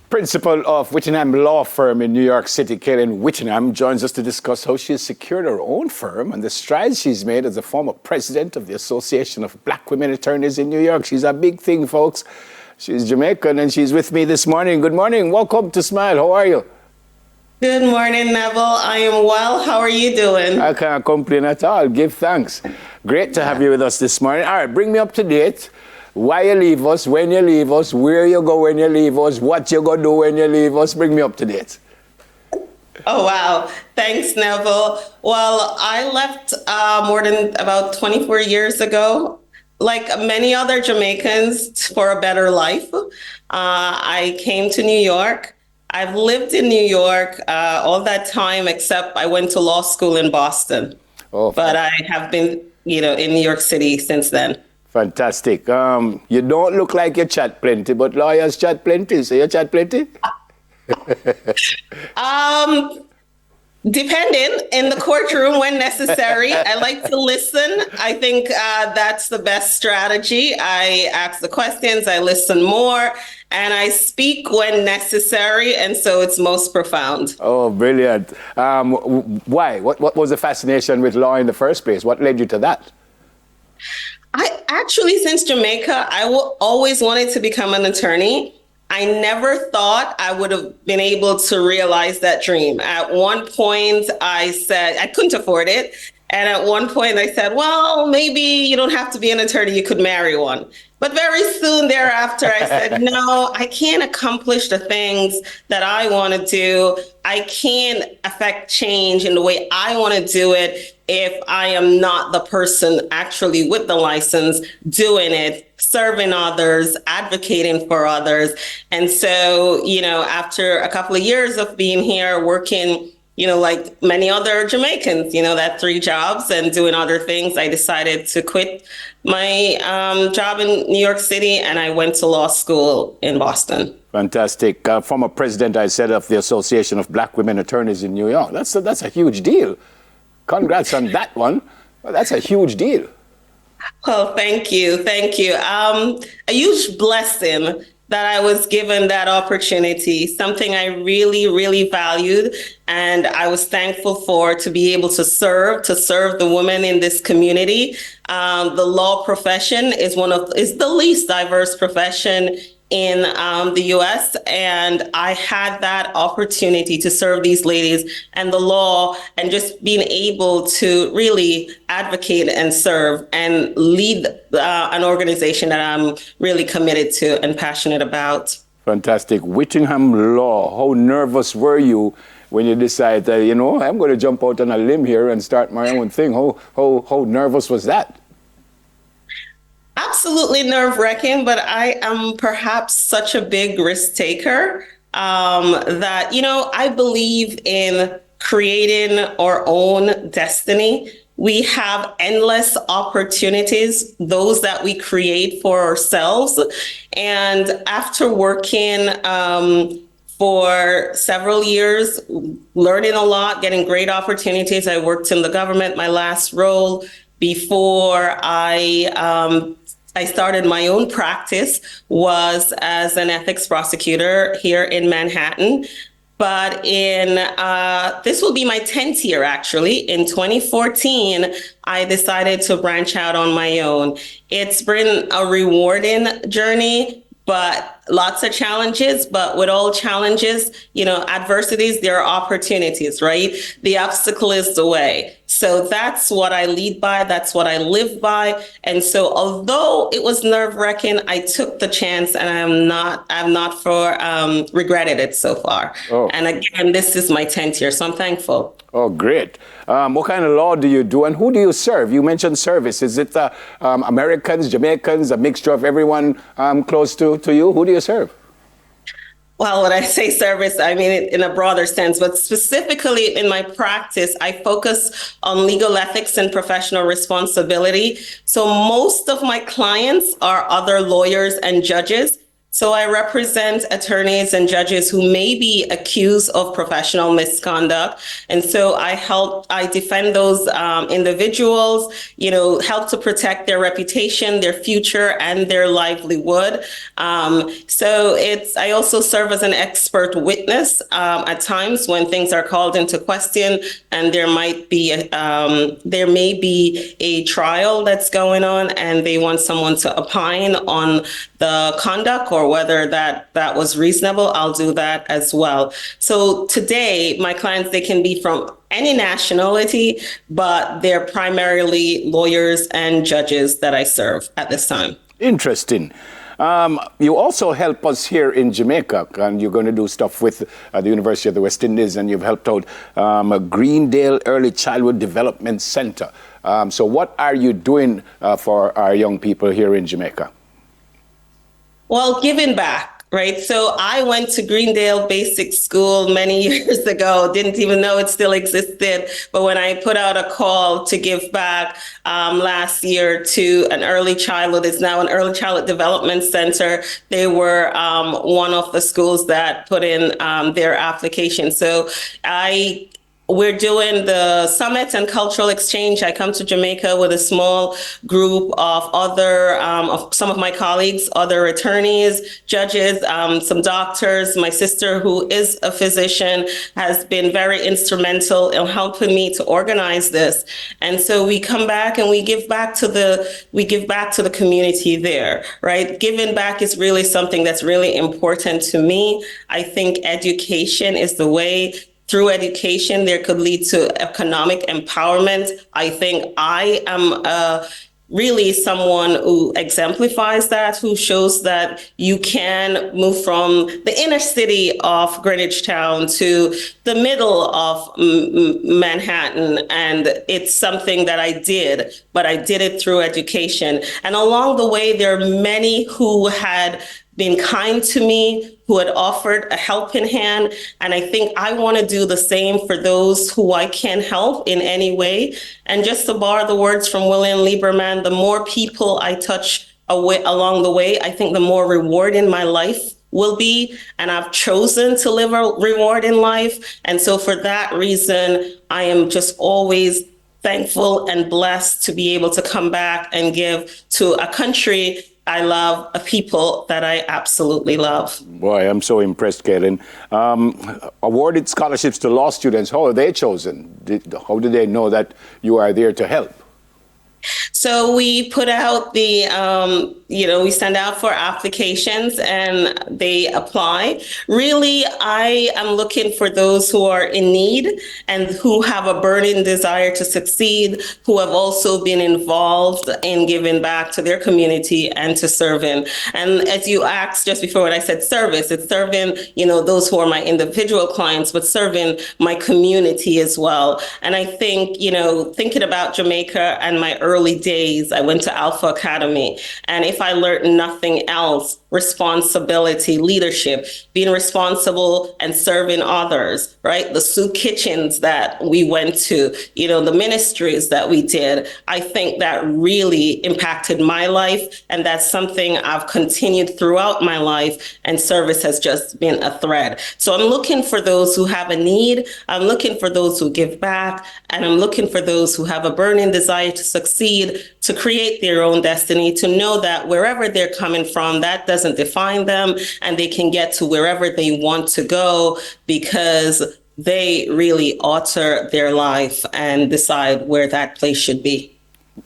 Principal of Whittingham Law Firm in New York City, Kaylin Whittingham, joins us to discuss how she has secured her own firm and the strides she's made as a former president of the Association of Black Women Attorneys in New York. She's a big thing, folks. She's Jamaican and she's with me this morning. Good morning. Welcome to Smile. How are you? Good morning, Neville. I am well. How are you doing? I can't complain at all. Give thanks. Great to have you with us this morning. All right, bring me up to date. Why you leave us, when you leave us, where you go when you leave us, what you gonna do when you leave us. Bring me up to date. Oh, wow. Thanks, Neville. Well, I left more than about 24 years ago. Like many other Jamaicans, for a better life. I came to New York. I've lived in New York all that time, except I went to law school in Boston. Oh, but I have been, in New York City since then. Fantastic. You don't look like you chat plenty, but lawyers chat plenty. So you chat plenty? Depending in the courtroom when necessary. I like to listen. I think that's the best strategy. I ask the questions, I listen more, and I speak when necessary. And so it's most profound. Oh, brilliant. Why? What was the fascination with law in the first place? What led you to that? I actually, since Jamaica, I always wanted to become an attorney. I never thought I would have been able to realize that dream. At one point, I said I couldn't afford it. And at one point, I said, well, maybe you don't have to be an attorney. You could marry one. But very soon thereafter, I said, no, I can't accomplish the things that I want to do. I can't affect change in the way I want to do it if I am not the person actually with the license doing it, serving others, advocating for others. And so, after a couple of years of being here, working, like many other Jamaicans, that 3 jobs and doing other things, I decided to quit my job in New York City and I went to law school in Boston. Fantastic. Former president, I said, of the Association of Black Women Attorneys in New York. That's a huge deal. Congrats on that one. Well, that's a huge deal. Well, thank you. Thank you. A huge blessing that I was given that opportunity, something I really, really valued. And I was thankful for to be able to serve the women in this community. The law profession is the least diverse profession in the US. And I had that opportunity to serve these ladies and the law and just being able to really advocate and serve and lead an organization that I'm really committed to and passionate about. Fantastic. Whittingham Law, how nervous were you when you decided that, I'm going to jump out on a limb here and start my own thing? How nervous was that? Absolutely nerve-wracking, but I am perhaps such a big risk taker that, I believe in creating our own destiny. We have endless opportunities, those that we create for ourselves. And after working for several years, learning a lot, getting great opportunities, I worked in the government, my last role before I started my own practice was as an ethics prosecutor here in Manhattan. But this will be my 10th year, actually. In 2014, I decided to branch out on my own. It's been a rewarding journey, but lots of challenges. But with all challenges, adversities, there are opportunities, right? The obstacle is the way. So that's what I lead by. That's what I live by. And so although it was nerve-wracking, I took the chance and I'm not regretted it so far. Oh. And again, this is my 10th year, so I'm thankful. Oh, great. What kind of law do you do and who do you serve? You mentioned service. Is it Americans, Jamaicans, a mixture of everyone close to you? Who do you serve? Well, when I say service, I mean it in a broader sense, but specifically in my practice, I focus on legal ethics and professional responsibility. So most of my clients are other lawyers and judges. So I represent attorneys and judges who may be accused of professional misconduct. And so I defend those individuals, help to protect their reputation, their future, and their livelihood. I also serve as an expert witness at times when things are called into question and there may be a trial that's going on and they want someone to opine on the conduct or whether that was reasonable. I'll do that as well. So today, my clients, they can be from any nationality, but they're primarily lawyers and judges that I serve at this time. Interesting. You also help us here in Jamaica, and you're going to do stuff with the University of the West Indies, and you've helped out Greendale Early Childhood Development Center. So what are you doing for our young people here in Jamaica? Well, giving back, right? So I went to Greendale Basic School many years ago, didn't even know it still existed. But when I put out a call to give back last year to an early childhood, it's now an early childhood development center, they were one of the schools that put in their application. So we're doing the summit and cultural exchange. I come to Jamaica with a small group of of some of my colleagues, other attorneys, judges, some doctors. My sister, who is a physician, has been very instrumental in helping me to organize this. And so we come back and we give back to the community there, right? Giving back is really something that's really important to me. I think education is the way. Through education, there could lead to economic empowerment. I think I am really someone who exemplifies that, who shows that you can move from the inner city of Greenwich Town to the middle of Manhattan. And it's something that I did, but I did it through education. And along the way, there are many who had been kind to me, who had offered a helping hand. And I think I want to do the same for those who I can help in any way. And just to borrow the words from William Lieberman, the more people I touch along the way, I think the more rewarding my life will be. And I've chosen to live a rewarding life. And so for that reason, I am just always thankful and blessed to be able to come back and give to a country I love, a people that I absolutely love. Boy, I'm so impressed, Kaylin. Awarded scholarships to law students, how are they chosen? How do they know that you are there to help? So we put out we send out for applications and they apply. Really, I am looking for those who are in need and who have a burning desire to succeed, who have also been involved in giving back to their community and to serving. And as you asked just before when I said service, it's serving, those who are my individual clients, but serving my community as well. And I think, thinking about Jamaica and my early days, I went to Alpha Academy. And if I learned nothing else, responsibility, leadership, being responsible and serving others, right? The soup kitchens that we went to, the ministries that we did, I think that really impacted my life. And that's something I've continued throughout my life. And service has just been a thread. So I'm looking for those who have a need. I'm looking for those who give back. And I'm looking for those who have a burning desire to succeed, to create their own destiny, to know that wherever they're coming from, that doesn't define them, and they can get to wherever they want to go because they really alter their life and decide where that place should be.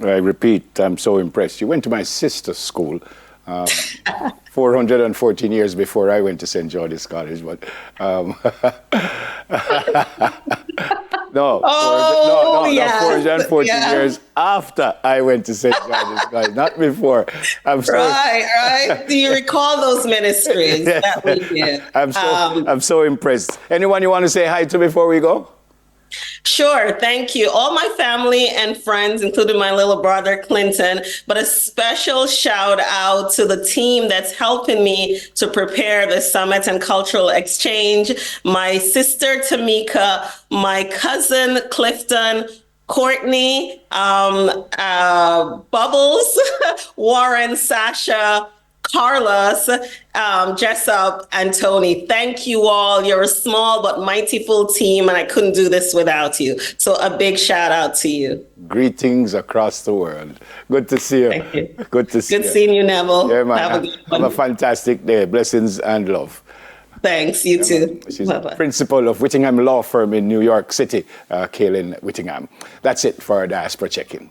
I repeat, I'm so impressed. You went to my sister's school 414 years before I went to St. George's College, but no, 414 years after I went to St. George's College, not before. I'm sorry. Right. Do you recall those ministries that we did? I'm so impressed. Anyone you want to say hi to before we go? Sure. Thank you. All my family and friends, including my little brother, Clinton, but a special shout out to the team that's helping me to prepare the summit and cultural exchange. My sister, Tamika, my cousin, Clifton, Courtney, Bubbles, Warren, Sasha, Carlos, Jessup, and Tony. Thank you all. You're a small but mighty full team, and I couldn't do this without you. So a big shout out to you. Greetings across the world. Good to see you. Thank you. Good to see you. Good seeing you, Neville. Yeah, man. Have a good one. Have a fantastic day. Blessings and love. Thanks. You too. She's Bye-bye. principal of Whittingham Law Firm in New York City, Kaylin Whittingham. That's it for our Diaspora Check-In.